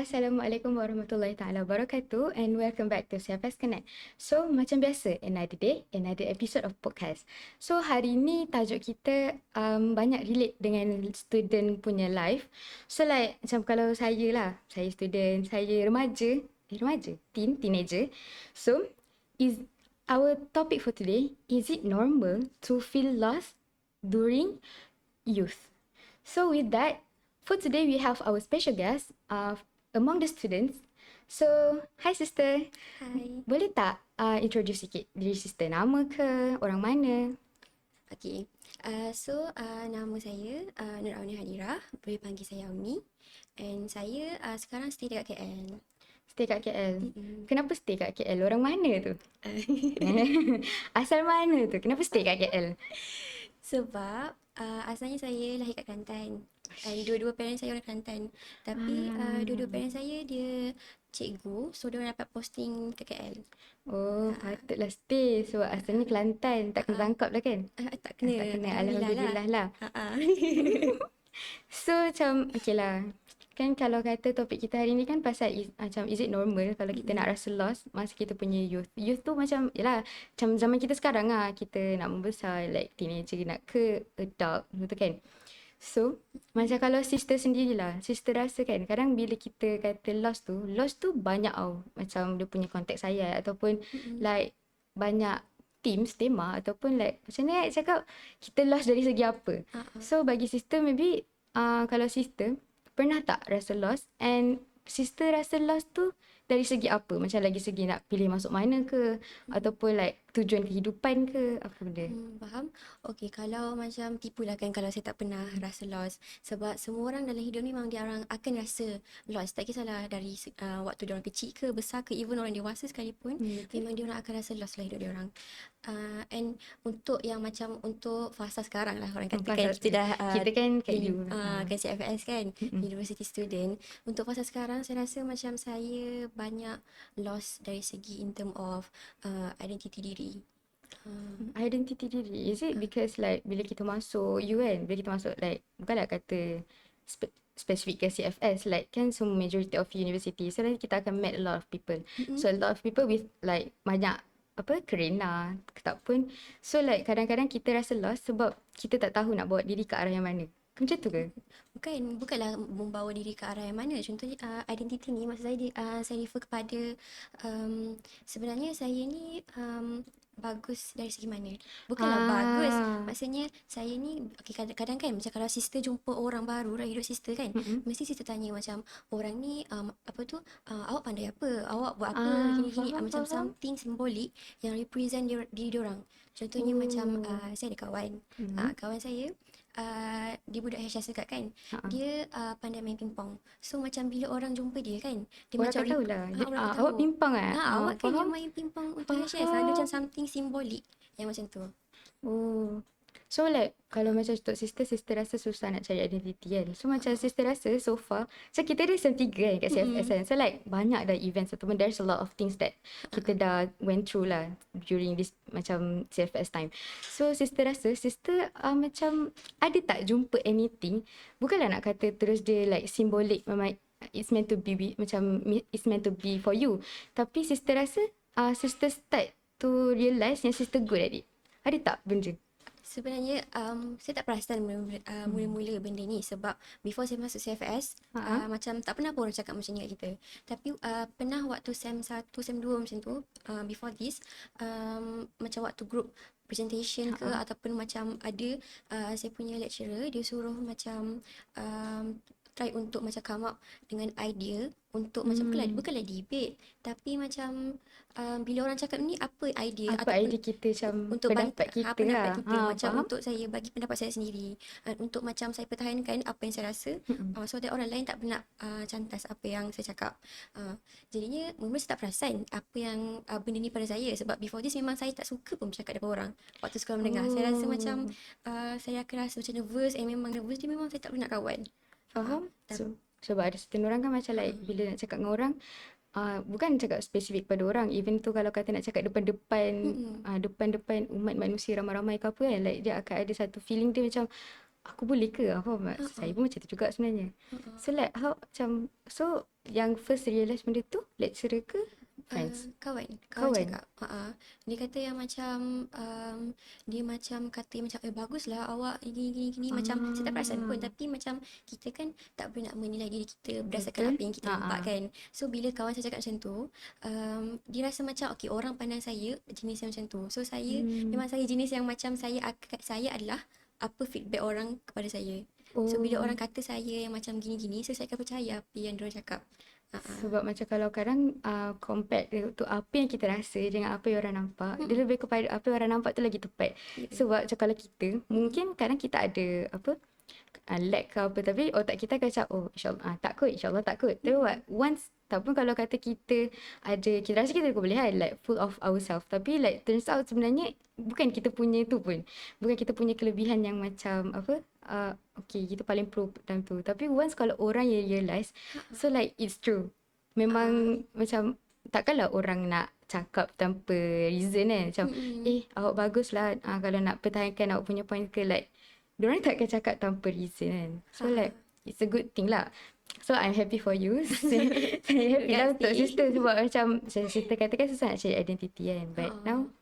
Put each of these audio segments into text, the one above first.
Assalamualaikum warahmatullahi taala wabarakatuh and welcome back to CFS Connect. So macam biasa, another day, another episode of podcast. So hari ni tajuk kita banyak relate dengan student punya life. So like macam kalau saya lah, saya student, saya remaja, teenager. So is our topic for today, is it normal to feel lost during youth? So with that, for today we have our special guest among the students. So, hi sister. Hai. Boleh tak introduce sikit diri sister? Nama ke? Orang mana? Okay. Nama saya Nur Aunia Hadira. Boleh panggil saya Auni. And saya sekarang stay dekat KL. Stay kat KL. Kenapa stay kat KL? Orang mana tu? Asal mana tu? Kenapa stay kat KL? Sebab asalnya saya lahir kat Kelantan. Dua-dua parents saya orang Kelantan. Tapi dua-dua parents saya dia cikgu. So, dia orang dapat posting ke KL. Oh, patutlah stay. Sebab asalnya Kelantan. Tak kena tangkap lah kan? Tak kena. Tak kena. Alhamdulillah lah. So, macam, okay lah. Kan kalau kata topik kita hari ni kan pasal macam is it normal kalau kita nak rasa lost masa kita punya youth. Youth tu macam, yelah, macam zaman kita sekarang lah. Kita nak membesar, like teenager, nak ke adult, betul kan? So, macam kalau sister sendirilah, sister rasa kan, kadang bila kita kata lost tu banyak tau. Macam dia punya konteks saya ataupun like banyak tema ataupun like macam ni cakap kita lost dari segi apa. So, bagi sister maybe kalau sister pernah tak rasa lost and sister rasa lost tu dari segi apa? Macam lagi segi nak pilih masuk mana ke ataupun like tujuan kehidupan ke apa benda? Faham? Okay, kalau macam tipulah kan kalau saya tak pernah rasa lost. Sebab semua orang dalam hidup ni memang dia orang akan rasa lost. Tak kisahlah dari waktu dia orang kecil ke, besar ke, even orang dewasa sekalipun, memang dia orang akan rasa lost lah hidup dia orang. And untuk yang macam untuk fasa sekarang lah orang kata kan kita dah kita kan kat kan CFS kan, university student. Untuk fasa sekarang saya rasa macam saya banyak lost dari segi in term of identiti diri. Identity diri. Is it because like bila kita masuk UN, bila kita masuk like bukanlah kata specific ke CFS, like kan semua majority of university, so nanti kita akan meet a lot of people. So a lot of people with like banyak kerana tak pun. So like kadang-kadang kita rasa lost sebab kita tak tahu nak bawa diri ke arah yang mana. Macam tu ke? Bukanlah membawa diri ke arah yang mana. Contohnya identiti ni maksud saya saya refer kepada sebenarnya saya ni bagus dari segi mana. Bukanlah bagus. Maksudnya saya ni okay, kadang-kadang kan macam kalau sister jumpa orang baru dalam hidup sister kan, mesti sister tanya macam orang ni awak pandai apa? Awak buat apa? Gini-gini macam something simbolik yang represent diri diorang. Contohnya macam saya ada kawan. Kawan saya dia budak HSS dekat kan. Dia pandai main pingpong. So macam bila orang jumpa dia kan, dia orang macam tak tahulah. tahu. Awak pingpong Awak kan yang main pingpong untuk HSS. Ada macam something simbolik yang macam tu. Oh. So like kalau macam untuk sister rasa susah nak cari identiti kan. So macam sister rasa so far, so kita ada sem 3 kan kat CFS kan. So like banyak dah events ataupun there's a lot of things that kita dah went through lah during this macam CFS time. So sister rasa, macam ada tak jumpa anything, bukanlah nak kata terus dia like symbolic, memang it's meant to be macam it's meant to be for you. Tapi sister rasa sister start to realise yang sister good at it. Ada tak benda? Sebenarnya saya tak perasan mula-mula benda ni sebab before saya masuk CFS macam tak pernah pun orang cakap macam ni kat kita. Tapi pernah waktu sem 1, sem 2 macam tu, before this macam waktu group presentation ke ataupun macam ada saya punya lecturer dia suruh macam try untuk macam come up dengan idea untuk macam bukanlah debate tapi macam bila orang cakap ni apa idea apa idea kita macam untuk pendapat kita pendapat lah. kita macam untuk saya bagi pendapat saya sendiri untuk macam saya pertahankan apa yang saya rasa so that orang lain tak pernah cantas apa yang saya cakap. Jadinya mula saya tak perasan apa yang benda ni pada saya sebab before this memang saya tak suka pun bercakap depan orang waktu sekolah menengah. Saya rasa macam saya akan rasa macam nervous memang nervous dia memang saya tak pernah nak kawan. Faham? Sebab ada certain orang kan macam like bila nak cakap dengan orang bukan cakap spesifik pada orang, even tu kalau kata nak cakap depan-depan umat manusia ramai-ramai ke apa kan, like dia akan ada satu feeling dia macam aku boleh ke apa saya pun macam tu juga sebenarnya. So like how macam so yang first realise benda tu? Lecturer ke friends? Kawan Kawan? cakap. Dia kata yang macam dia macam kata macam baguslah awak gini macam saya tak perasan pun, tapi macam kita kan tak boleh nak menilai diri kita berdasarkan Betul. apa yang kita nampak kan. So bila kawan saya cakap macam tu, dia rasa macam okey, orang pandang saya jenis yang macam tu. So saya memang saya jenis yang macam saya adalah apa feedback orang kepada saya. So bila orang kata saya yang macam gini-gini, so saya akan percaya apa yang diorang cakap. Sebab macam kalau kadang compare tu apa yang kita rasa dengan apa yang orang nampak, dia lebih kepada apa yang orang nampak tu lagi tepat. Sebab macam kalau kita, mungkin kadang kita ada apa, lag ke apa, tapi otak kita akan cakap, oh insyaAllah tak kot, insyaAllah tak kot. Tapi once, tak pun kalau kata kita ada, kita rasa kita kebolehan like full of ourselves, tapi like turns out sebenarnya bukan kita punya tu pun, bukan kita punya kelebihan yang macam apa, okay kita paling pro dalam tu. Tapi once kalau orang yang realise, so like it's true. Memang macam takkanlah orang nak cakap tanpa reason kan. Macam awak bagus lah kalau nak pertahankan awak punya point ke, like diorang takkan cakap tanpa reason kan. So like it's a good thing lah. So I'm happy for you. Saya happy lah untuk sister, sebab macam sister katakan susah nak cari identity kan. But now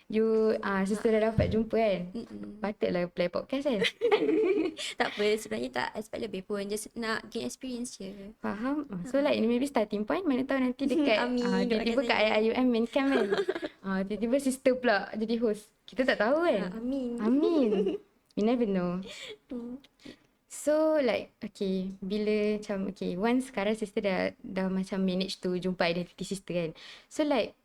you sister dah dapat jumpa kan. Patutlah play podcast kan. Tak apa, sebenarnya tak expect lebih pun, just nak gain experience je. Faham. So like ini maybe starting point, mana tahu nanti dekat Amin, tiba-tiba doakan kat saya. IUM main camp kan. Tiba-tiba sister pula jadi host. Kita tak tahu kan. Amin. Amin. You never know. So like okay, bila macam okay, once sekarang sister dah macam manage to jumpa identity sister kan. So like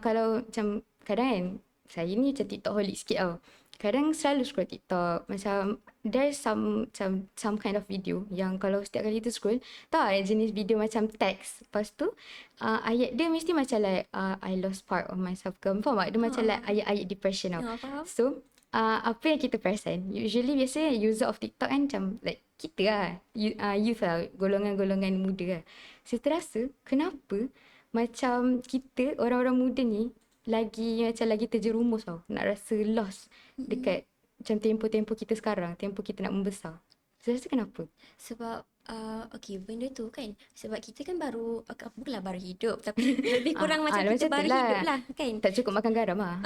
kalau macam kadang kan, saya ni macam TikTok-holic sikit tau. Kadang selalu scroll TikTok, macam there's some kind of video yang kalau setiap kali tu scroll, tahu ada jenis video macam teks. Lepas tu ayat dia mesti macam like I lost part of myself ke. Faham tak? Dia macam like ayat-ayat depression tau. Faham. So apa yang kita perasan, usually biasanya user of TikTok kan macam like kita lah, youth lah, golongan-golongan muda lah. Saya terasa kenapa macam kita orang-orang muda ni lagi terjerumus tau, nak rasa lost dekat macam tempoh-tempoh kita sekarang, tempoh kita nak membesar. Saya rasa kenapa? Sebab okay, benda tu kan, sebab kita kan baru, bukanlah baru hidup, tapi lebih kurang macam kita baru hidup lah kan. Tak cukup makan garam lah.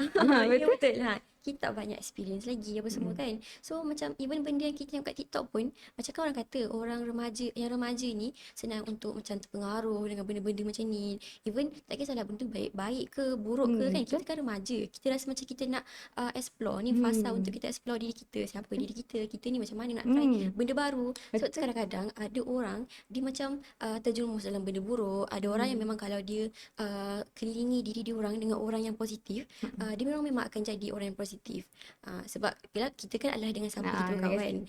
Ya, betul lah. Kita tak banyak experience lagi apa semua kan. So macam even benda yang kita tengok kat TikTok pun, macam kan orang kata orang remaja ni senang untuk macam terpengaruh dengan benda-benda macam ni. Even tak kisahlah benda baik ke buruk ke kan, kita kan remaja. Kita rasa macam kita nak explore ni, fasa untuk kita explore diri kita, siapa diri kita ni macam mana nak try benda baru. So kadang-kadang ada orang dia macam terjerumus dalam benda buruk. Ada orang yang memang kalau dia kelilingi diri dia orang dengan orang yang positif, dia memang akan jadi orang yang positif. Sebab bila kita kan adalah dengan siapa kita berkawan.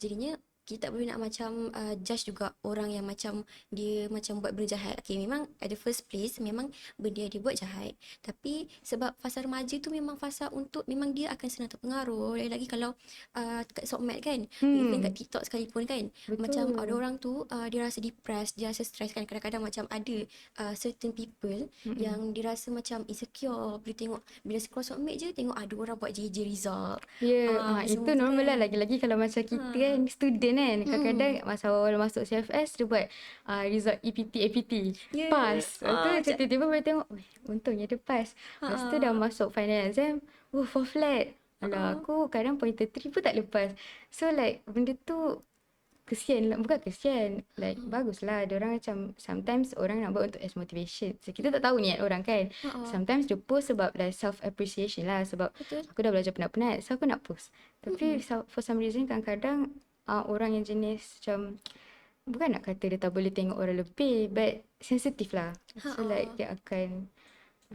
Jadinya kita tak boleh nak macam judge juga orang yang macam dia macam buat benda jahat. Okay, memang at the first place memang benda dia buat jahat, tapi sebab fasa remaja tu memang fasa untuk memang dia akan senang terpengaruh. Lagi kalau kat sokmed kan, even kat TikTok sekalipun kan. Betul. Macam ada orang tu dia rasa depressed, dia rasa stress kan. Kadang-kadang macam ada certain people yang dia rasa macam insecure bila scroll sokmed je tengok ada orang buat JJ result. Itu normal lah, lagi-lagi kalau macam kita kan student kan, kadang-kadang masa awal masuk CFS dia buat result EPT, APT, pass. Lepas tu tiba-tiba boleh tengok, untungnya dia pass. Lepas tu dah masuk final exam, for flat. Alah, aku kadang pointer 3 pun tak lepas. So like benda tu kesian lah, bukan kesian, like baguslah diorang macam sometimes orang nak buat untuk as motivation. So, kita tak tahu niat orang kan. Sometimes dia post sebab like self appreciation lah, sebab aku dah belajar penat-penat, so aku nak post. Tapi for some reason kadang-kadang orang yang jenis macam, bukan nak kata dia tak boleh tengok orang lebih, but sensitif lah. So like dia akan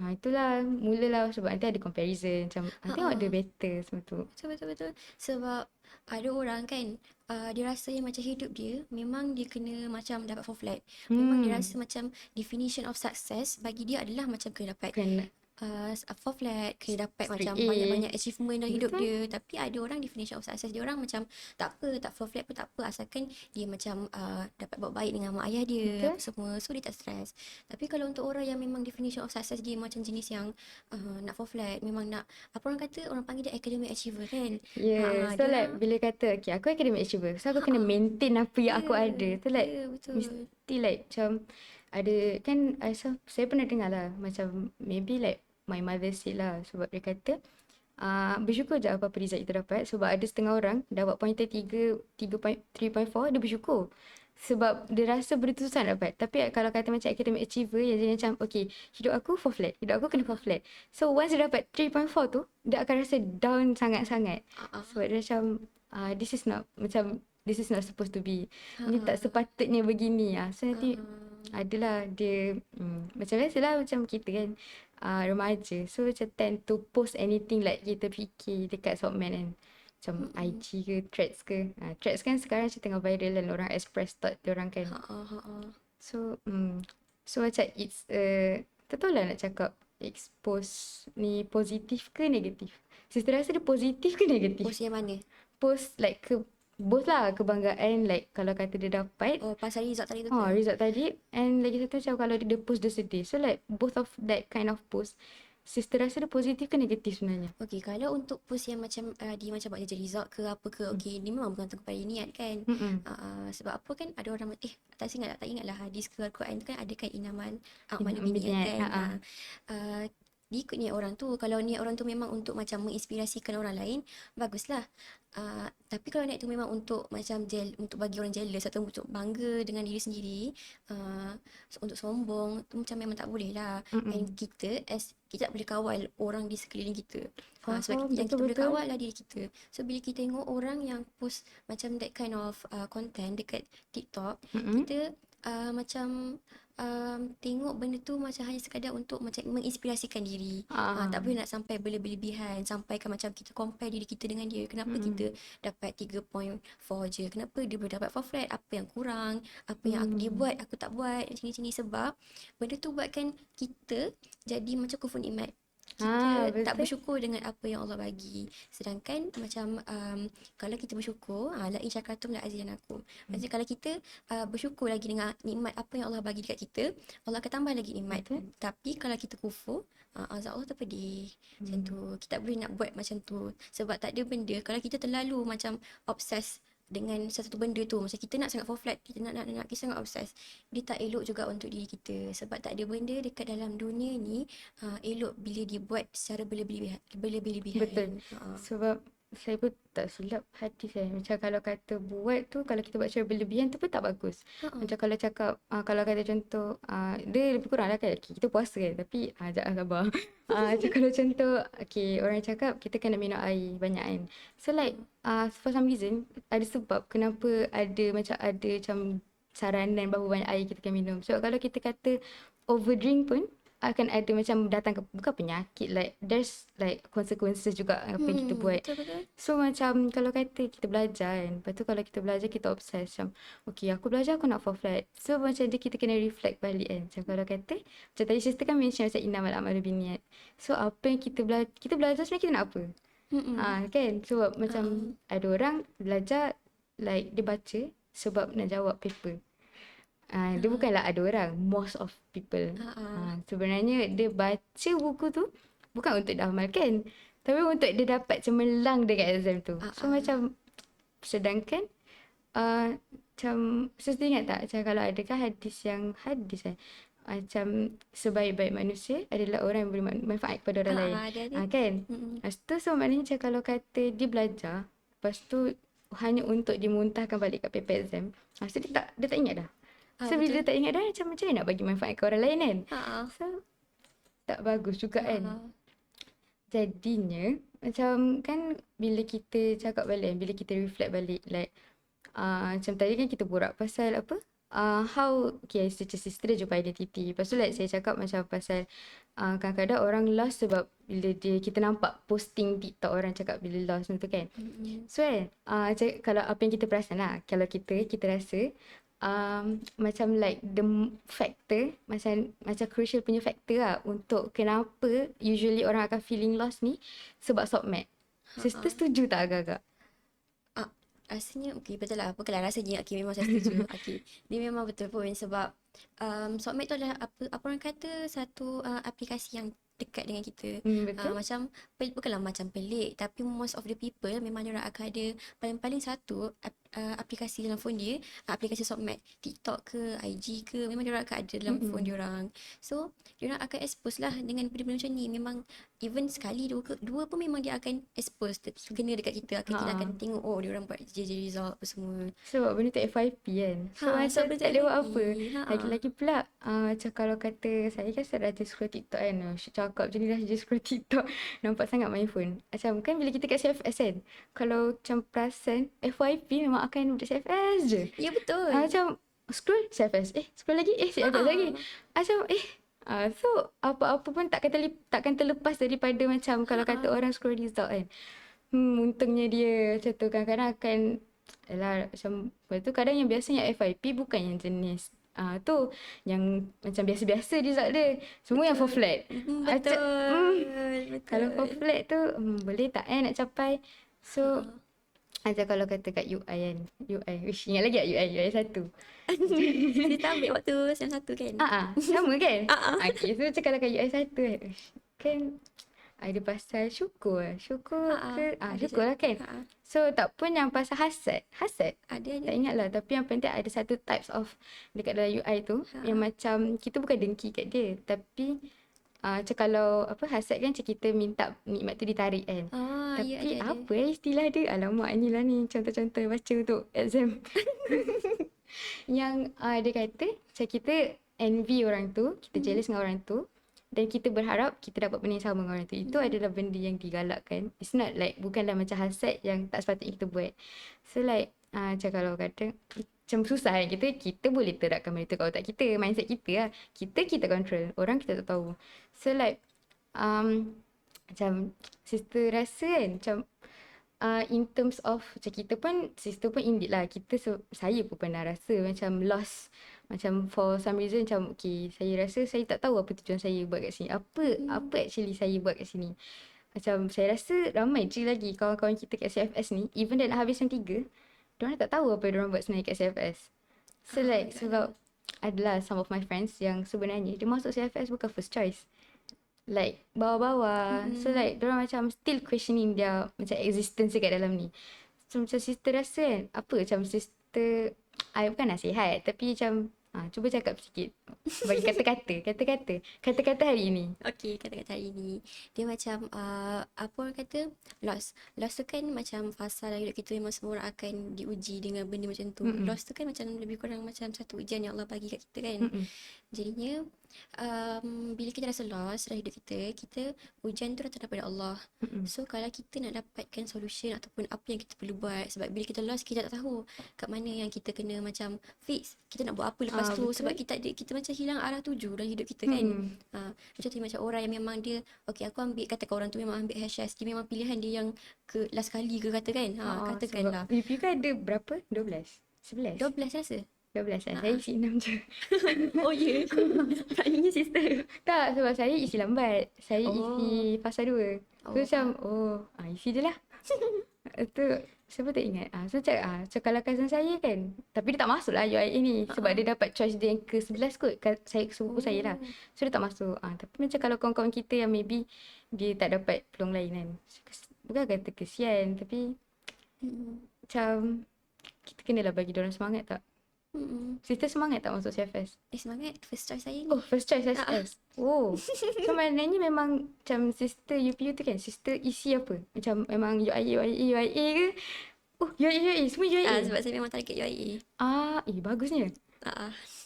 itulah mulalah, sebab nanti ada comparison macam tengok dia better semua tu. Betul. Sebab ada orang kan dia rasa yang macam hidup dia memang dia kena macam dapat 4 flat. Memang dia rasa macam definition of success bagi dia adalah macam kena dapat fall flat, kena dapat Straight macam A. banyak-banyak achievement dalam hidup Betul. dia. Tapi ada orang definition of success dia orang macam tak apa, tak fall flat pun tak apa, asalkan dia macam dapat buat baik dengan mak ayah dia Betul. apa semua, so dia tak stres. Tapi kalau untuk orang yang memang definition of success dia macam jenis yang nak fall flat, memang nak, apa orang kata, orang panggil dia academic achiever kan. Yeah, so Dia like orang, bila kata okay aku academic achiever, so aku kena maintain apa yang aku ada. ya, So like ya betul. mesti like macam ada kan, saya pernah dengar lah macam maybe like my mother said lah, sebab dia kata bersyukur je apa-apa result kita dapat, sebab ada setengah orang dapat pointer 3.4 dia bersyukur sebab dia rasa benda tu susah nak dapat. Tapi kalau kata macam academic achiever yang jadi macam okay, hidup aku fall flat, hidup aku kena fall flat, so once dia dapat 3.4 tu dia akan rasa down sangat-sangat sebab dia macam this is not macam this is not supposed to be, ni tak sepatutnya begini so nanti adalah dia macam biasalah macam kita kan remaja, so macam tend to post anything like kita fikir dekat Sokman kan, macam IG ke Threads ke. Threads kan sekarang macam tengah viral dan orang express thought diorang kan. So so macam it's tak tahu lah nak cakap expose ni positif ke negatif. Sister rasa dia positif ke negatif? Post yang mana? Post like both lah, kebanggaan like kalau kata dia dapat Oh, pasal result tadi tu ke? result tadi, and lagi satu macam kalau dia post dia sedih. So like both of that kind of post, sister rasa dia positif ke negatif sebenarnya? Okay, kalau untuk post yang macam dia macam buat kerja result ke apa ke, okay, ni memang bergantung kepada niat kan. Sebab apa kan, ada orang tak ingat lah hadis ke Al-Quran tu kan, ada kan inamal a'malu binniat kan. Dia ikut niat orang tu. Kalau niat orang tu memang untuk macam menginspirasikan orang lain, baguslah. Tapi kalau niat tu memang untuk macam untuk bagi orang jealous atau untuk bangga dengan diri sendiri, untuk sombong, tu macam memang tak boleh lah. And kita kita tak boleh kawal orang di sekeliling kita. Sebab yang kita boleh betul-betul. kawal lah diri kita. So bila kita tengok orang yang post macam that kind of content dekat TikTok, kita macam tengok benda tu macam hanya sekadar untuk macam menginspirasikan diri. Tak boleh nak sampai berlebihan, sampaikan macam kita compare diri kita dengan dia. Kenapa kita dapat 3.4 je, kenapa dia boleh dapat 4 flat, apa yang kurang, apa yang dia buat aku tak buat, macam ni. Sebab benda tu buatkan kita jadi macam kufur nikmat. Kita tak betul. bersyukur dengan apa yang Allah bagi. Sedangkan macam kalau kita bersyukur, la in syakartum la azidannakum. Maksudnya kalau kita bersyukur lagi dengan nikmat apa yang Allah bagi dekat kita, Allah akan tambah lagi nikmat. Tapi kalau kita kufur, azab Allah terpedih. Macam tu. Kita tak boleh nak buat macam tu. Sebab tak ada benda, kalau kita terlalu macam obses dengan satu benda tu, macam kita nak sangat fall flat, kita nak kita sangat obses, dia tak elok juga untuk diri kita. Sebab tak ada benda dekat dalam dunia ni elok bila dia buat secara berlebihan. Betul. Sebab saya pun tak silap hadis macam kalau kata buat tu, kalau kita buat secara berlebihan tu pun tak bagus. Macam kalau cakap kalau kata contoh dia lebih kurang lah kan, okay, kita puasa kan, tapi jangan sabar. Macam kalau contoh okay, orang cakap kita kena minum air banyak kan, so like for some reason ada sebab kenapa ada macam saranan berapa banyak air kita kena minum. So kalau kita kata overdrink pun akan ada macam datang ke bukan penyakit, like there's like consequences juga apa yang kita buat. Betul. So macam kalau kata kita belajar kan, lepas tu kalau kita belajar kita obses macam okay aku belajar aku nak fall flat, so macam kita kena reflect balik kan. Macam kalau kata macam tadi sister kan mention macam innamal a'malu binniat, so apa yang kita belajar sebenarnya kita nak apa? Kan, sebab macam ada orang belajar like dia baca sebab nak jawab paper. Dia bukanlah ada orang, most of people. Sebenarnya dia baca buku tu bukan untuk diamalkan, tapi untuk dia dapat cemerlang dekat exam tu. So macam sedangkan macam sister ingat tak macam kalau adakah hadis macam sebaik-baik manusia adalah orang yang boleh manfaat kepada orang lain. Ada. Kan? Lepas tu so maknanya macam kalau kata dia belajar, lepas tu hanya untuk dimuntahkan balik kat paper exam, so dia tak ingat dah. So bila dia tak ingat dah, macam mana nak bagi manfaat ke orang lain kan? So tak bagus juga kan? Jadinya macam kan bila kita cakap balik, bila kita reflect balik, like macam tadi kan kita borak pasal apa, how okay, sister jumpa identity. Lepas tu like saya cakap macam pasal kadang-kadang orang lost sebab bila kita nampak posting TikTok orang cakap bila lost tu kan. So kan kalau apa yang kita perasan lah, kalau kita rasa macam like the factor, macam crucial punya factor lah untuk kenapa usually orang akan feeling lost ni sebab SOPMAT. Sister setuju tak agak-agak? Ah, rasanya okey betul lah. Bukanlah rasanya. Okey, memang saya setuju. Okey. Dia memang betul pun sebab Sokmed tu adalah apa orang kata satu aplikasi yang dekat dengan kita. Betul. Macam bukanlah macam pelik, tapi most of the people memang diorang akan ada paling-paling satu aplikasi dalam phone dia, aplikasi Sokmed, TikTok ke, IG ke, memang diorang akan ada dalam phone diorang. So, diorang akan expose lah dengan benda-benda macam ni. Memang even sekali dua pun memang dia akan expose kena dekat kita. Kita akan tengok diorang buat JJ result apa semua. Sebab benda tu FYP kan. So macam sebab tak boleh buat FYP. apa. Lagi-lagi pula macam kalau kata saya kan saya dah scroll TikTok kan. Cakap macam ni dah scroll TikTok. Nampak sangat main phone. Macam kan bila kita kat CFS kan. Kalau macam perasan FYP memang akan duduk CFS je. Ya betul. Macam scroll CFS. Scroll lagi. CFS lagi. Macam so apa-apa pun takkan terlepas daripada macam kalau kata orang scroll result kan. Untungnya dia macam tu kadang-kadang akan macam lepas tu kadang yang biasanya FYP bukan yang jenis tu yang macam biasa-biasa result dia. Semua yang for flat. Betul. Kalau for flat tu boleh tak nak capai. So macam kalau kata kat UI kan. UI. Ingat lagi tak UI 1? Kita ambil waktu sem 1 kan? Sama kan? Okay, so macam kalau kat UI 1 kan ada pasal syukur ke? Syukur lah kan? So tak pun yang pasal hasad. Ada. Tak ingat lah. Tapi yang penting ada satu types of dekat dalam UI tu. Yang macam kita bukan dengki kat dia. Tapi macam kalau hasad kan macam kita minta nikmat tu ditarik kan. Tapi ada. apa istilah dia? Alamak inilah ni contoh-contoh baca untuk exam. Yang dia kata macam kita envy orang tu. Kita jealous dengan orang tu. Dan kita berharap kita dapat benda yang sama dengan orang tu. Itu adalah benda yang digalakkan. It's not like, bukanlah macam hasad yang tak sepatutnya kita buat. So like, macam kalau kata, macam susah kan. Kita boleh terapkan benda tu kalau tak kita. Mindset kita lah. Kita control. Orang kita tak tahu. So like, macam sister rasa kan, macam in terms of macam kita pun, sister pun indeed lah. Saya pun pernah rasa macam lost. Macam for some reason macam okay, saya rasa saya tak tahu apa tujuan saya buat kat sini. Apa actually saya buat kat sini. Macam saya rasa ramai je lagi kawan-kawan kita kat CFS ni, even dah nak habis sem 3, diorang tak tahu apa diorang buat sebenarnya kat CFS. So like sebab adalah some of my friends yang sebenarnya dia masuk CFS bukan first choice. Like bawah-bawah. So like diorang macam still questioning their macam existence kat dalam ni. So macam sister rasa kan, apa macam sister, I bukan nasihat tapi macam cuba cakap sikit. Bagi kata-kata hari ini. Okey, kata-kata hari ni. Dia macam apa orang kata? Lost. Lost tu kan macam fasa dalam hidup kita, memang semua orang akan diuji dengan benda macam tu. Lost tu kan macam lebih kurang macam satu ujian yang Allah bagi kat kita kan. Jadinya bila kita rasa lost dalam hidup kita ujian tu datang daripada Allah. So kalau kita nak dapatkan solution ataupun apa yang kita perlu buat, sebab bila kita lost kita tak tahu kat mana yang kita kena macam fix, kita nak buat apa lepas tu. Sebab kita macam hilang arah tuju dalam hidup kita kan. Macam tu, macam orang yang memang dia okay, aku ambil, katakan orang tu memang ambil HSS, dia memang pilihan dia yang ke last kali ke katakan. Katakanlah review kan ada berapa? 12? 11? 12 rasa. 12 lah. Saya isi 6 je. Oh ya. Beraninya sister. Tak, sebab saya isi lambat. Saya isi fasa 2. So macam isi je lah. Tu siapa tak ingat. So macam kalau cousin saya kan, tapi dia tak masuk lah UIA ni. Sebab dia dapat choice dia yang ke-11 kot. Saya sepupu saya lah. So dia tak masuk. Tapi macam kalau kawan-kawan kita yang maybe dia tak dapat peluang lain kan, bukan kata kesian, tapi macam kita kenalah bagi diorang semangat tak? Sister semangat tak masuk CFS? Semangat. First choice saya ni. Oh, first choice CFS. So maknanya memang macam sister UPU tu kan, sister isi apa? Macam memang UIA ke? UIA. Semua UIA. Sebab saya memang target UIA. Bagusnya.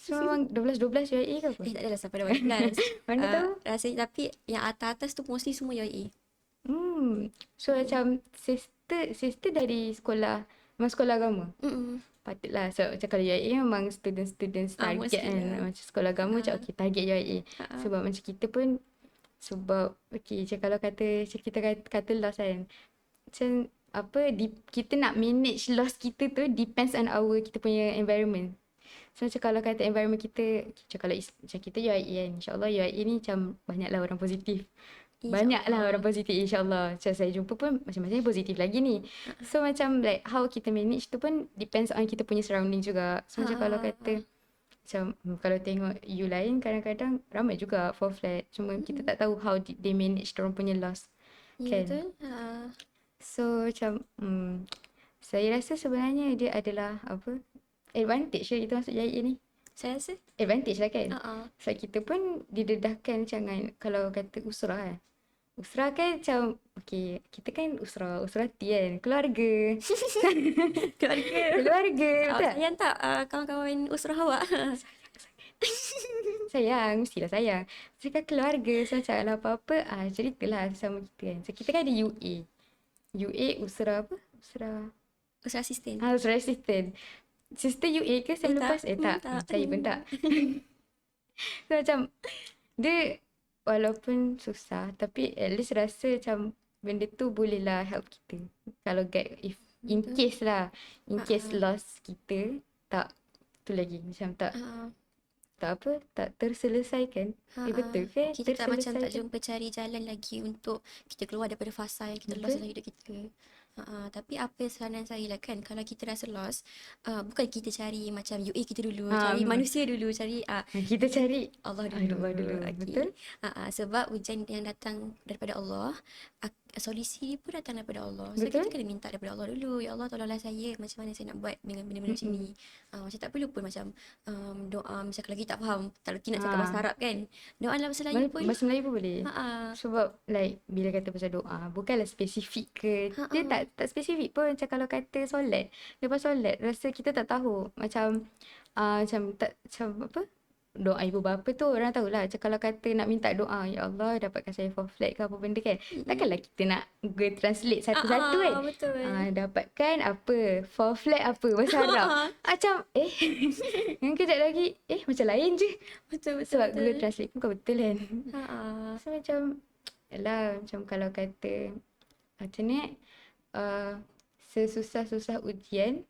So memang 12 UIA ke apa? Tak adalah sampai 12. Mana tahu? Rasanya tapi yang atas-atas tu mostly semua UIA. So macam sister dari sekolah, memang sekolah agama? Patutlah. So macam kalau UIA memang students target kan. Macam sekolah agama macam okay, target UIA. Sebab macam kita pun, sebab okay, macam kalau kita kata loss kan, macam kita nak manage loss kita tu depends on kita punya environment. So macam kalau kata environment kita, macam kalau macam kita UIA kan, insyaAllah UIA ni macam banyaklah orang positif. Banyaklah orang InsyaAllah. positif insyaAllah. Macam saya jumpa pun macam-macam positif lagi ni. So macam like how kita manage tu pun depends on kita punya surrounding juga. So macam kalau kata macam kalau tengok you lain kadang-kadang ramai juga for flat. Cuma kita tak tahu how they manage diorang punya loss. Ya, Kan? betul. So macam saya rasa sebenarnya dia adalah apa, advantage je kita masuk JIA ni. Saya rasa. Advantage lah kan. Uh-uh. Sebab kita pun didedahkan jangan, kalau kata usrah kan. Usrah kan macam, okay, kita kan usrati kan, keluarga. Keluarga. Keluarga, betul tak? Sayang tak kawan-kawan usrah awak? Sayang, mestilah sayang. Cakap keluarga, so macam kalau apa-apa, ceritalah sama kita kan. So kita kan ada UA. UA usrah apa? Usrah asisten. Usrah assistant. Sister UA ke sebelum lepas? Tak. tak. Saya pun tak. So macam, dia walaupun susah, tapi at least rasa macam benda tu bolehlah help kita. Kalau if in case lah, in case loss kita tak, tu lagi macam tak terselesaikan. Betul ke? Kita tak macam tak jumpa cari jalan lagi untuk kita keluar daripada fasa yang kita lost dalam hidup kita. Tapi apa saran saya lah kan, kalau kita rasa lost, bukan kita cari macam UA kita dulu, cari manusia dulu, cari kita cari Allah dulu. Okay. Betul. Sebab ujian yang datang daripada Allah, solusi pun datang daripada Allah. So Betul. kita kena minta daripada Allah dulu, ya Allah tolonglah saya, macam mana saya nak buat dengan benda-benda macam ni. Macam tak perlu pun macam doa, macam kalau kita tak faham, tak lagi nak cakap bahasa Arab kan, doa dalam bahasa Melayu pun. Bahasa Melayu pun boleh. Sebab like bila kata pasal doa, bukanlah spesifik ke, dia tak spesifik pun. Macam kalau kata solat, lepas solat rasa kita tak tahu macam macam apa, doa ibu bapa tu orang tahulah. Macam kalau kata nak minta doa, ya Allah dapatkan saya 4 flat ke apa benda kan, takkanlah kita nak Google translate satu-satu kan. Betul. Dapatkan apa 4 flat apa bahasa Arab. Macam yang kejap lagi macam lain je. Betul. Sebab Google Translate pun bukan betul kan. So macam yalah, macam kalau kata macam ni, sesusah-susah ujian,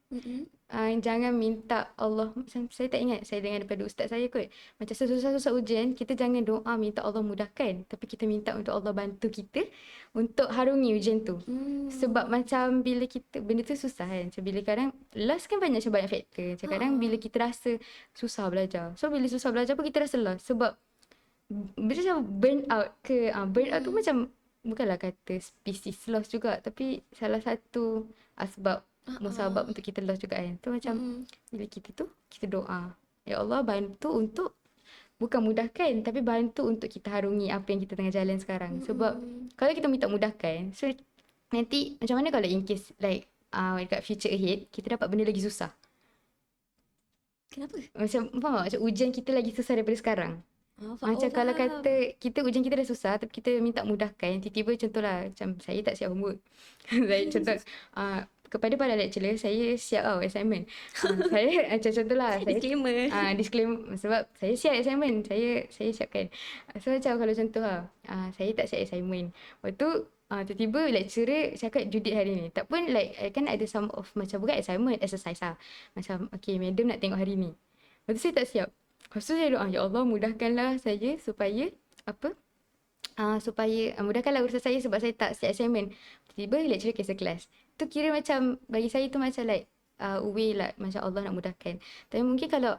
jangan minta Allah. Macam saya tak ingat, saya dengar daripada ustaz saya kot, macam sesusah-susah ujian kita jangan doa minta Allah mudahkan, tapi kita minta untuk Allah bantu kita untuk harungi ujian tu. Sebab macam bila kita benda tu susah kan, macam bila kadang loss kan banyak faktor. Macam kadang bila kita rasa susah belajar, so bila susah belajar pun kita rasa loss. Sebab macam burn out ke, burn out tu macam bukanlah kata spesies loss juga, tapi salah satu asbab musabab untuk kita loss juga kan. Tu macam bila kita doa, ya Allah bantu untuk, bukan mudahkan, tapi bantu untuk kita harungi apa yang kita tengah jalan sekarang. Sebab kalau kita minta mudahkan, so nanti macam mana kalau in case like dekat future ahead kita dapat benda lagi susah. Kenapa? Macam faham tak? Macam ujian kita lagi susah daripada sekarang. Macam kalau kata ujian kita dah susah tapi kita minta mudahkan, tiba-tiba contohlah macam saya tak siap homework. Saya contoh kepada para lecturer, saya siap assignment. Saya macam contohlah saya disclaimer sebab saya siap assignment, saya siapkan. So macam kalau contoh saya tak siap assignment. Lepas tu tiba-tiba lecturer cakap Judith hari ni. Tak pun like kan ada some of macam bukan assignment, exercise Macam okay, madam nak tengok hari ni. Lepas tu saya tak siap. Lepas tu saya doa, ya Allah mudahkanlah saya supaya supaya mudahkanlah urusan saya sebab saya tak siap assignment. Tiba-tiba lecturer cancel kelas. Tu kira macam bagi saya tu macam like way lah macam Allah nak mudahkan. Tapi mungkin kalau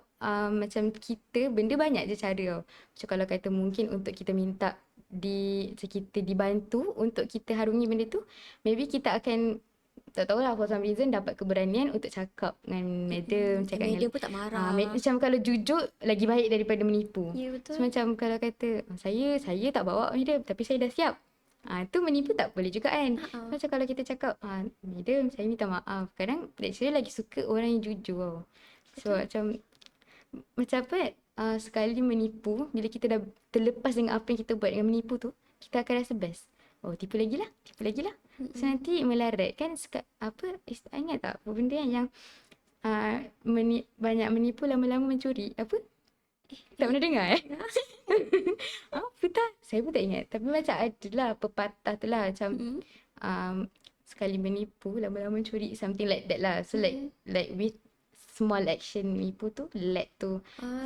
macam kita, benda banyak je cara tau. Macam kalau kata mungkin untuk kita minta kita dibantu untuk kita harungi benda tu, maybe kita akan tak tahulah for some reason dapat keberanian untuk cakap dengan madam, cakap Madam pun tak marah. Macam kalau jujur lagi baik daripada menipu. Ya, betul. So macam kalau kata saya tak bawa madam tapi saya dah siap, tu menipu tak boleh juga kan. Macam kalau kita cakap madam saya minta maaf, kadang lecturer lagi suka orang yang jujur tau. So macam apa sekali menipu, bila kita dah terlepas dengan apa yang kita buat dengan menipu tu, kita akan rasa best. Tipu lagi lah. So nanti melarat kan, ingat tak apa benda yang banyak menipu lama-lama mencuri, apa? Tak pernah dengar apa tak? Saya pun tak ingat. Tapi macam adalah pepatah tu lah, macam sekali menipu lama-lama mencuri, something like that lah. So like with small action menipu tu led to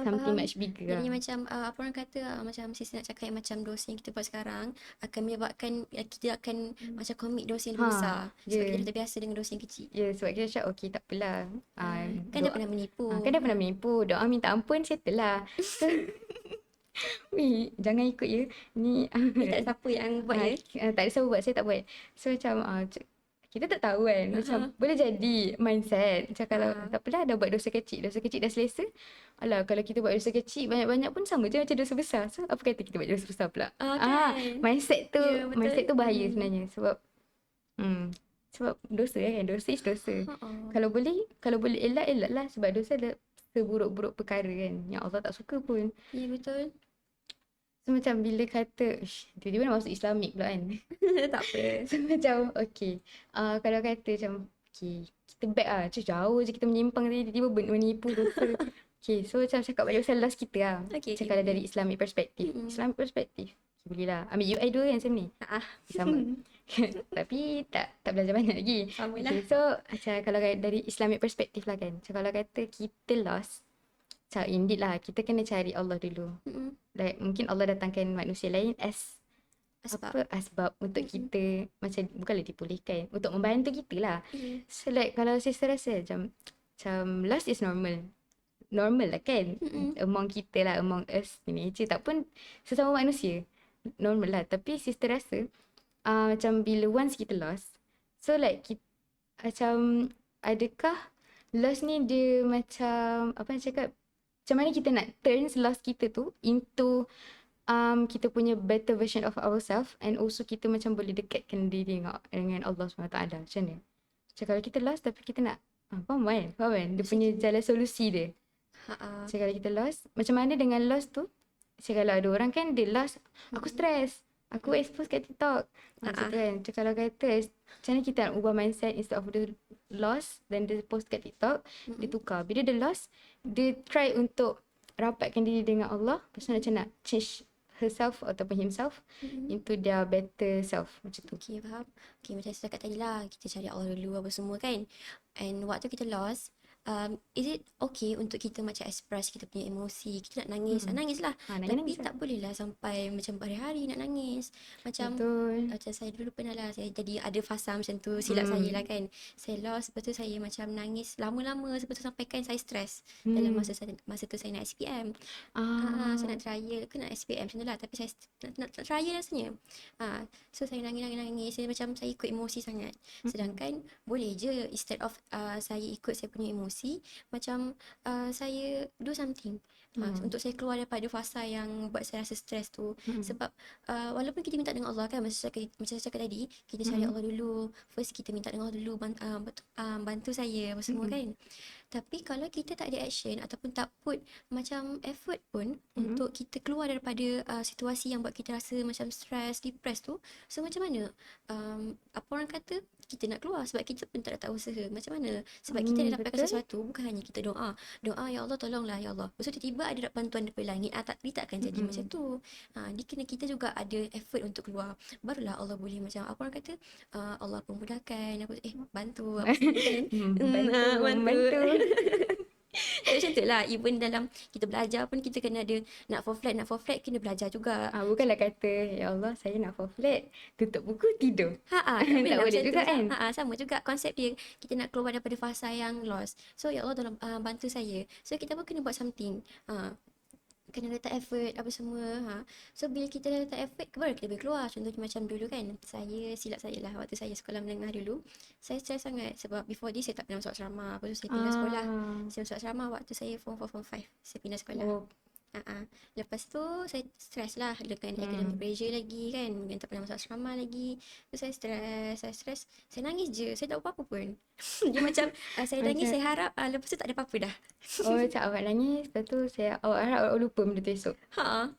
something Faham. much bigger Jadi lah. macam apa orang kata macam sis nak cakap yang macam dosa yang kita buat sekarang akan menyebabkan kita akan macam commit dosa yang lebih besar sebab kita Ya. dah terbiasa dengan dosa yang kecil. Ya, sebab kita cakap, okey tak apalah. Kan dah pernah menipu. Kan dah pernah menipu. Doa minta ampun, settle lah. So, weh, jangan ikut ya. Ni Ni tak ada siapa yang buat ya. tak ada siapa buat, saya tak buat. So macam kita tak tahu kan. Macam boleh jadi mindset. Macam kalau tak apalah dah buat dosa kecil. Dosa kecil dah selesa. Alah, kalau kita buat dosa kecil banyak-banyak pun sama je macam dosa besar. So apa kata kita buat dosa besar pula? Kan. Mindset tu Ya, betul. mindset tu bahaya sebenarnya. Sebab dosa kan. Dosa is dosa. Kalau boleh elak lah. Sebab dosa adalah seburuk-buruk perkara kan. Yang Allah tak suka pun. Ya, betul. So macam bila kata, tiba-tiba nak masuk Islamik pula kan. Tak apa. So macam okay. Kalau kata macam, okay, kita back lah. Macam jauh je kita menyimpang tadi, tiba-tiba menipu dosa. Okay, so macam cakap balik pasal last kita lah. Okay, Macam kalau dari Islamic perspektif. Islamic perspektif. Okay, boleh lah. Ambil UI 2 kan macam ni. Sama. Tapi tak belajar banyak lagi. Sama lah. Okay, so macam kalau dari Islamic perspektif lah kan. Macam kalau kata kita lost, macam indeed lah, kita kena cari Allah dulu. Like, mungkin Allah datangkan manusia lain as asbab untuk kita macam bukanlah dipulihkan, untuk membantu kita lah. So like kalau saya rasa macam loss is normal lah kan. Among kita lah, among us ni nature, tak pun sesama manusia normal lah. Tapi sister rasa macam bila once kita lost, so like macam adakah loss ni dia macam apa nak cakap, macam mana kita nak turn loss kita tu into kita punya better version of ourselves, and also kita macam boleh dekatkan diri dengan Allah SWT. Macam mana? Macam kalau kita lost tapi kita nak faham kan? Dia punya jalan solusi dia. Macam kalau kita lost, macam mana dengan lost tu? Macam kalau ada orang kan dia lost, aku stres, aku expose kat TikTok. Macam tu kan. Macam kalau kata macam mana kita nak ubah mindset, instead of the lost dan dia post kat TikTok, dia tukar. Bila dia lost, dia try untuk rapatkan diri dengan Allah. Lepas tu macam nak change herself ataupun himself into their better self. Macam tu. Okay, faham. Okay, macam saya cakap tadi lah, kita cari Allah dulu apa semua kan. And waktu kita lost, is it okay untuk kita macam express kita punya emosi? Kita nak nangis, nangis lah. Nangis Tapi tak boleh lah sampai macam berhari-hari nak nangis. Macam macam saya dulu pernah lah, saya jadi ada fasa macam tu, silap saya lah kan. Saya lost, lepas tu saya macam nangis lama-lama, lepas tu sampai kan saya stres. Dalam masa tu saya nak SPM. Saya nak trial ke nak SPM macam tu lah. Tapi saya nak trial rasanya. So saya nangis. Saya macam saya ikut emosi sangat. Sedangkan boleh je instead of saya ikut saya punya emosi, macam saya do something untuk saya keluar daripada fasa yang buat saya rasa stres tu. Sebab walaupun kita minta dengan Allah kan, macam saya cakap tadi, kita cari Allah dulu. First kita minta dengan Allah dulu, bantu saya apa semua kan. Tapi kalau kita tak ada action ataupun tak put macam effort pun untuk kita keluar daripada situasi yang buat kita rasa macam stress, depressed tu, so macam mana apa orang kata, kita nak keluar sebab kita pun tak ada tahu usaha macam mana. Sebab kita nak dapatkan sesuatu bukan hanya kita doa, ya Allah tolonglah ya Allah. Lepas tu tiba-tiba ada bantuan daripada langit, dia tak akan jadi macam tu. Dia kena kita juga ada effort untuk keluar. Barulah Allah boleh macam apa orang kata, Allah pemudahkan bantu apa semua kan. Bantu. Macam tu lah. Even dalam kita belajar pun kita kena ada, nak for flat kena belajar juga. Bukanlah kata ya Allah saya nak for flat, tutup buku tidur. Tak boleh juga kan. Sama juga konsep dia. Kita nak keluar daripada fasa yang lost. So ya Allah tolong bantu saya. So kita pun kena buat something. Kena letak effort apa semua. So bila kita dah letak effort, baru kita boleh keluar. Contohnya macam dulu kan, silap saya lah waktu saya sekolah menengah dulu, saya stres sangat sebab before this saya tak pernah masuk asrama. Lepas tu saya pindah sekolah. Saya masuk asrama waktu saya form 4, form 5. Saya pindah sekolah. Lepas tu saya stres lah dengan academic pressure lagi kan, yang tak pernah masuk asrama lagi. So saya stres, saya nangis je, saya tak buat apa-apa pun. Dia macam saya nangis, saya harap lepas tu tak ada apa-apa dah. Macam awak nangis, lepas tu awak harap awak lupa benda tu esok.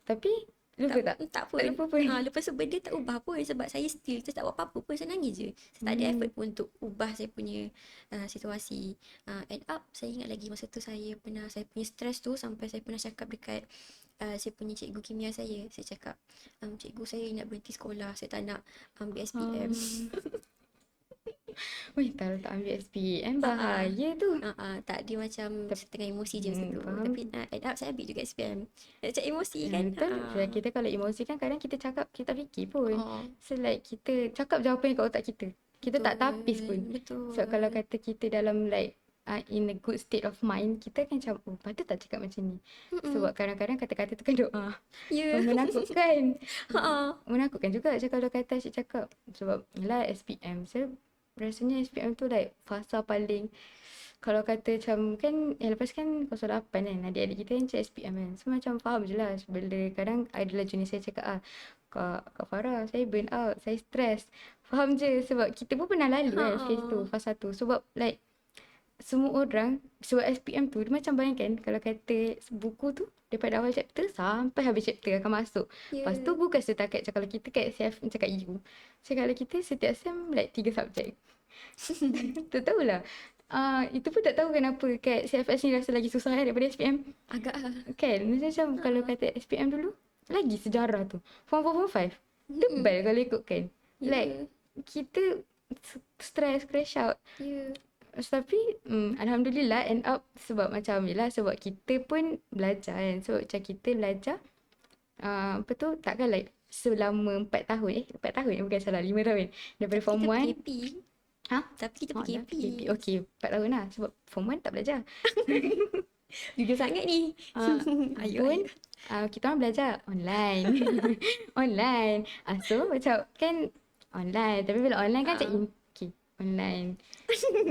Tapi lupa tak? Tak pun. Tak lupa pun. Lepas tu benda tak ubah pun sebab saya tak buat apa-apa pun, saya nangis je. Saya tak ada effort pun untuk ubah saya punya situasi. End up saya ingat lagi masa tu saya punya stres tu sampai saya pernah cakap dekat saya punya cikgu kimia saya. Saya cakap, cikgu saya nak berhenti sekolah, saya tak nak ambil SPM. Wih, kalau tak ambil SPM Ha ah. bahaya tu. Tak ada macam Tapi, setengah emosi je masa tu. faham. Tapi end up saya ambil juga SPM. Macam emosi kan. Betul. Sebab kita kalau emosi kan kadang kita cakap kita tak fikir pun. Oh, So like kita cakap je apa yang kat otak kita. Kita tak tapis pun. betul. So kalau kata kita dalam like in a good state of mind, kita kan macam, oh patut tak cakap macam ni. Sebab kadang-kadang kata-kata tu kan doa. Ya. Menakutkan. Ha. Menakutkan juga macam kalau kata asyik cakap. Sebab yelah SPM. So rasanya SPM tu like fasa paling, kalau kata macam kan yang lepas kan 08 kan, adik-adik kita kan cakap SPM kan. So macam faham je lah. Bila kadang adalah junior saya cakap Kak Farah, saya burn out, saya stress. Faham je sebab kita pun pernah lalu kan phase tu, fasa tu. Sebab like semua orang, sebab SPM tu dia macam bayangkan kalau kata buku tu daripada awal chapter sampai habis chapter akan masuk. Ya. Lepas tu bukan setakat macam kalau kita kat CF macam kat EU. So kalau kita setiap sem like 3 subjek. Tak tahulah. Itu pun tak tahu kenapa kat CFS ni rasa lagi susah kan daripada SPM. Agak Kan? Macam kalau kata SPM dulu, lagi sejarah tu. Form 4, Form 5. Tebal kalau ikutkan. Like, kita stress, crash out. Ya. Tapi Alhamdulillah end up sebab macam yelah sebab kita pun belajar kan. So macam kita belajar apa tu takkan like selama 4 tahun 4 tahun bukan salah 5 tahun daripada Tapi form kita 1. PKP. Ha? Tapi kita Dah PKP. PKP. Okey, 4 tahun lah sebab form 1 tak belajar. Jujur sangat ni. Pun kita orang belajar online. Online. So macam kan online. Tapi bila online kan macam okay, online.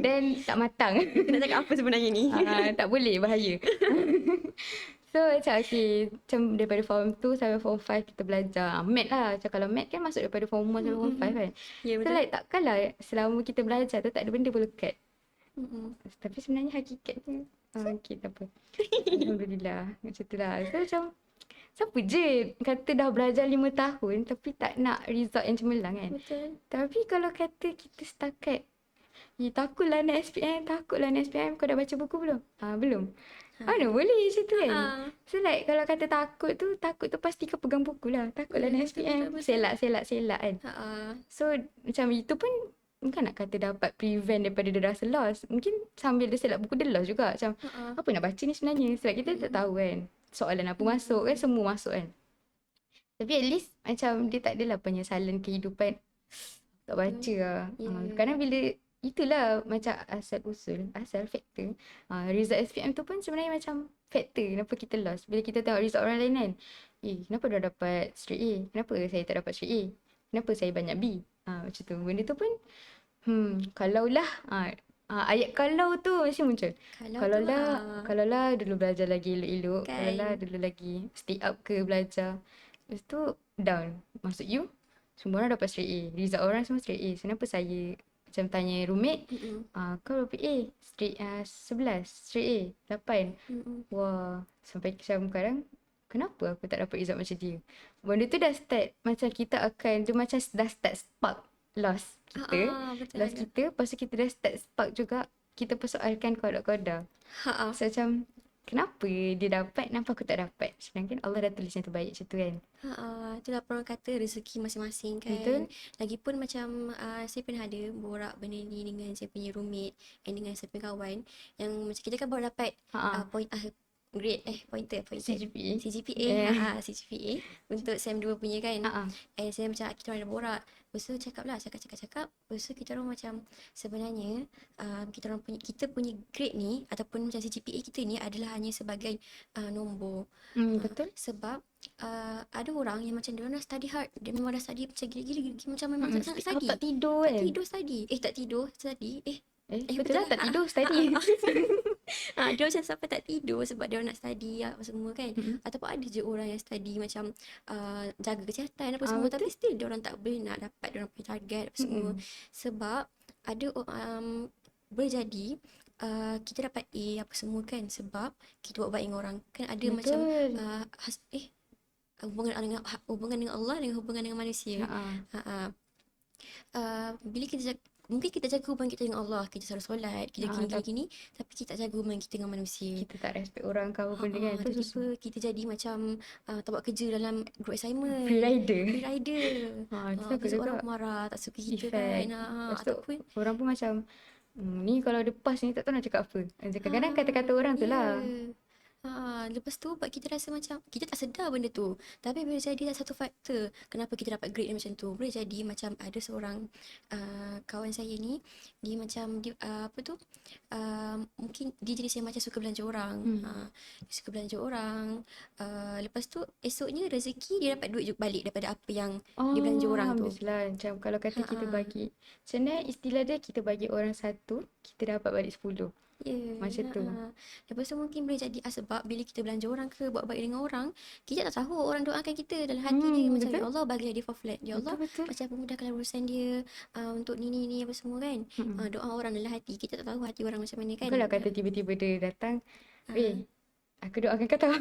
Then tak matang. Nak cakap apa sebenarnya ni? Tak boleh, bahaya. So macam okay, macam daripada form 2 sampai form 5 kita belajar Math lah. Macam kalau Math kan masuk daripada form 1 sampai form 5 kan. Ya, So betul. like takkanlah selama kita belajar tu tak ada benda pun lekat. Tapi sebenarnya hakikatnya okay, tak apa. Alhamdulillah. Macam tu lah. So macam siapa je kata dah belajar 5 tahun tapi tak nak result yang cemerlang kan. Betul. Tapi kalau kata kita setakat takutlah nak SPM, takutlah nak SPM. Kau dah baca buku belum? Belum. Mana boleh macam tu kan. So like kalau kata takut tu pasti kau pegang buku lah. Takutlah nak SPM. Selak kan. So macam itu pun bukan nak kata dapat prevent daripada dia rasa lost. Mungkin sambil dia selak buku dia lost juga. Macam apa nak baca ni sebenarnya. Sebab kita tak tahu kan soalan apa masuk kan. Semua masuk kan. Tapi at least macam dia tak adalah penyesalan kehidupan. Tak baca lah. Kadang bila itulah macam asal faktor. Result SPM tu pun sebenarnya macam faktor kenapa kita lost. Bila kita tengok result orang lain kan. Kenapa dia dapat straight A? Kenapa saya tak dapat straight A? Kenapa saya banyak B? Macam tu. Benda tu pun kalaulah ayat kalau tu mesti muncul. Kalaulah dulu belajar lagi elok-elok. Kan. Kalaulah dulu lagi stay up ke belajar. Lepas tu down. Masuk U. Semua orang dapat straight A. Result orang semua straight A. So, kenapa saya macam tanya roommate, kau dapat A, straight 11, straight A, 8. Wah, sampai macam sekarang, kenapa aku tak dapat result macam dia? Benda tu dah start, macam kita akan, dia macam dah start spark loss kita. Loss kita, lepas tu kita dah start spark juga, kita persoalkan kodak-kodak. So macam, kenapa dia dapat, kenapa aku tak dapat? Sedangkan Allah dah tulis yang terbaik macam tu kan. Itulah orang kata rezeki masing-masing kan. Betul. Lagipun macam saya pernah ada borak benda ni dengan saya punya roommate dan dengan saya punya kawan yang macam kita kan baru dapat point grade CGPA untuk SEM 2 punya kan. Saya macam kita orang ada borak. Lepas tu cakap. Lepas tu kita orang macam sebenarnya kita punya grade ni ataupun macam CGPA kita ni adalah hanya sebagai nombor. Betul. Sebab ada orang yang macam dia orang dah study hard. Dia memang dah study macam gila-gila. Macam memang sangat study. Tak tidur kan. Tak tidur study. Betul lah, tak tidur study. Dia macam sampai tak tidur sebab dia orang nak study apa semua kan. Ataupun ada je orang yang study macam jaga kesihatan apa semua. Tapi still dia orang tak boleh nak dapat dia orang punya target apa semua. Sebab ada boleh jadi kita dapat A apa semua kan sebab kita buat baik dengan orang. Kan ada macam hubungan dengan Allah dengan hubungan dengan manusia. Bila kita mungkin kita jaga hubungan kita dengan Allah, kita selalu solat, kita Ha, gini gini tapi gini, tapi kita tak jaga hubungan kita dengan manusia. kita tak respect orang ke apa benda kan. Tu susah. Tiba-tiba kita jadi macam tak buat kerja dalam group assignment. Free rider. Free rider. Itu takut Lepas tu orang juga. marah, tak suka kita Effect. kan. Lepas tu Ataupun orang pun macam ni kalau ada pas ni tak tahu nak cakap apa. Kadang-kadang kata-kata orang tu lah. Lepas tu buat kita rasa macam kita tak sedar benda tu. Tapi boleh jadi satu faktor kenapa kita dapat grade macam tu. Boleh jadi macam ada seorang kawan saya ni, dia macam dia, mungkin dia jenis yang macam suka belanja orang. Dia suka belanja orang. Lepas tu esoknya rezeki dia dapat duit balik daripada apa yang dia belanja orang tu. Habislah. Macam kalau kata kita bagi, sebenarnya istilah dia kita bagi orang satu, kita dapat balik 10. Macam tu. Lepas tu mungkin boleh jadi sebab bila kita belanja orang ke buat baik dengan orang, kita tak tahu orang doakan kita dalam hati dia macam betul. ya Allah bagilah dia for flat. Ya Allah Betul. macam memudahkan urusan dia untuk ni apa semua kan. Doa orang dalam hati, kita tak tahu hati orang macam mana kan. Kalau kata tiba-tiba dia datang, aku doakan kau tahu.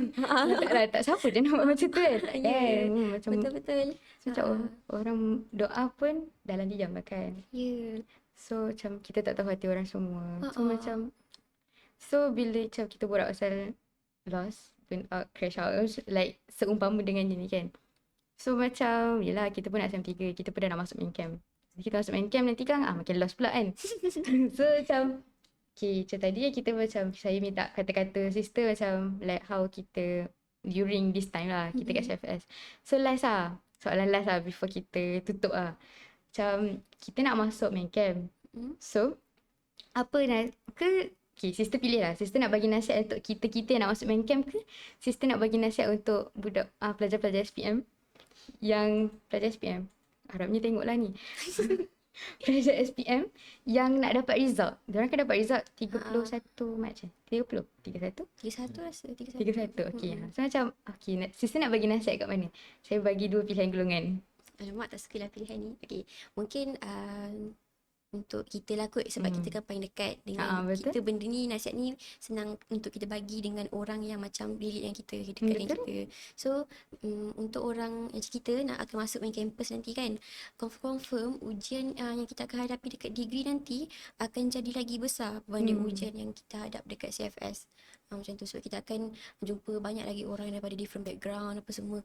tak siapa je nak buat macam tu kan. Tak kan. Macam Betul-betul. macam orang doa pun dalam diam lah kan. So macam kita tak tahu hati orang semua. So bila macam kita borak pasal loss, crash out, like seumpama dengan ni kan. So macam yelah kita pun nak SEM 3, kita pun dah nak masuk main camp. Kita masuk main camp nanti kan makin lost pula kan. So macam macam tadi kita macam saya minta kata-kata sister macam like how kita during this time lah kita kat CFS. So last lah, soalan last lah before kita tutup lah. Macam kita nak masuk main camp. So apa nak sister pilih lah. Sister nak bagi nasihat untuk kita yang nak masuk main camp ke sister nak bagi nasihat untuk budak pelajar-pelajar SPM yang pelajar SPM harapnya tengoklah ni. Pelajar SPM yang nak dapat result. Diorang kan dapat result 31 Mac 30? 31? 31 rasa. 31. Okay. So macam sister nak bagi nasihat kat mana? Saya bagi 2 pilihan golongan. Alamak, tak sukalah pilihan ni. Okay, mungkin untuk kita lah kot sebab kita kan paling dekat dengan kita. Benda ni, nasihat ni senang untuk kita bagi dengan orang yang macam relate dengan kita, dekat dengan kita. So untuk orang yang kita nak akan masuk main campus nanti kan, confirm ujian yang kita akan hadapi dekat degree nanti akan jadi lagi besar berbanding ujian yang kita hadap dekat CFS. Macam tu, sebab kita akan jumpa banyak lagi orang daripada different background apa semua,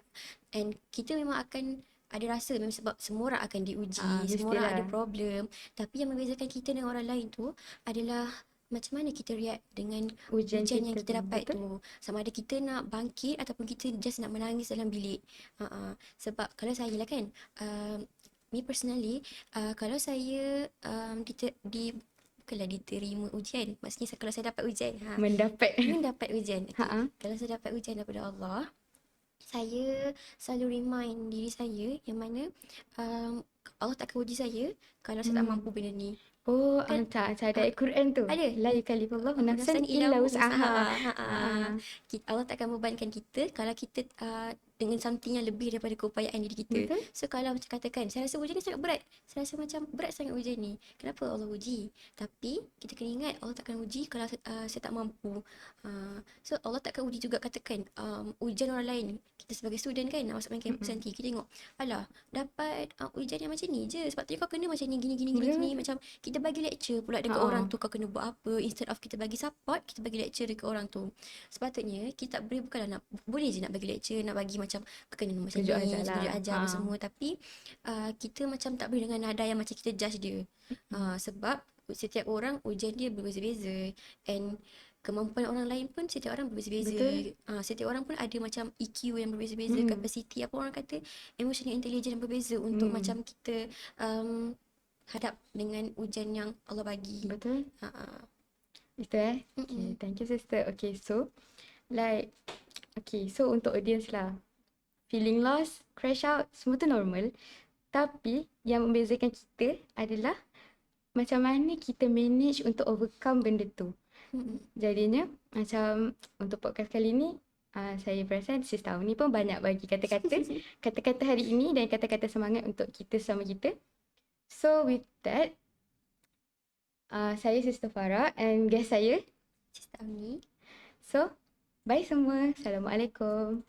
and kita memang akan ada rasa memang sebab semua orang akan diuji, semua orang ada problem. Tapi yang membezakan kita dengan orang lain tu adalah macam mana kita react dengan ujian yang kita dapat tu. Sama ada kita nak bangkit ataupun kita just nak menangis dalam bilik. Sebab kalau saya lah kan, me personally, kalau saya bukanlah diterima ujian, maksudnya kalau saya dapat ujian, mendapat ujian. Kalau saya dapat ujian daripada Allah, saya selalu remind diri saya yang mana Allah takkan uji saya kalau saya tak mampu benda ni. Kan ada Quran tu. Ada. La yukallifullahu nafsan illa wus'aha. Allah takkan bebankan kita kalau kita dengan something yang lebih daripada keupayaan diri kita. So kalau macam katakan, saya rasa ujian ni sangat berat. Saya rasa macam berat sangat ujian ni. Kenapa Allah uji? Tapi kita kena ingat Allah takkan uji kalau saya tak mampu. So Allah takkan uji juga, katakan ujian orang lain. Kita sebagai student kan nak masuk main campus nanti, kita tengok, alah dapat ujian yang macam ni je, sebab tu kau kena macam ni gini. Macam kita bagi lecture pula dekat orang tu, kau kena buat apa. Instead of kita bagi support, kita bagi lecture dekat orang tu. Sepatutnya kita tak boleh, bukanlah boleh je nak bagi lecture, nak bagi macam kau kena macam ni, tunjuk ajar semua. Tapi kita macam tak boleh dengan nada yang macam kita judge dia. Sebab setiap orang ujian dia berbeza-beza, and kemampuan orang lain pun setiap orang berbeza-beza. Setiap orang pun ada macam EQ yang berbeza-beza, capacity, apa orang kata, emotional intelligence yang berbeza untuk macam kita hadap dengan ujian yang Allah bagi. Betul. Itu okay, thank you sister. Okay, so so untuk audience lah, feeling lost, crash out, semua tu normal. Tapi yang membezakan kita adalah macam mana kita manage untuk overcome benda tu. Jadinya macam untuk podcast kali ni, saya perasan Sis Tahu ni pun banyak bagi kata-kata hari ini dan kata-kata semangat untuk kita sama kita. So with that, saya Sister Farah and guest saya Sis Tahu ni. So bye semua. Assalamualaikum.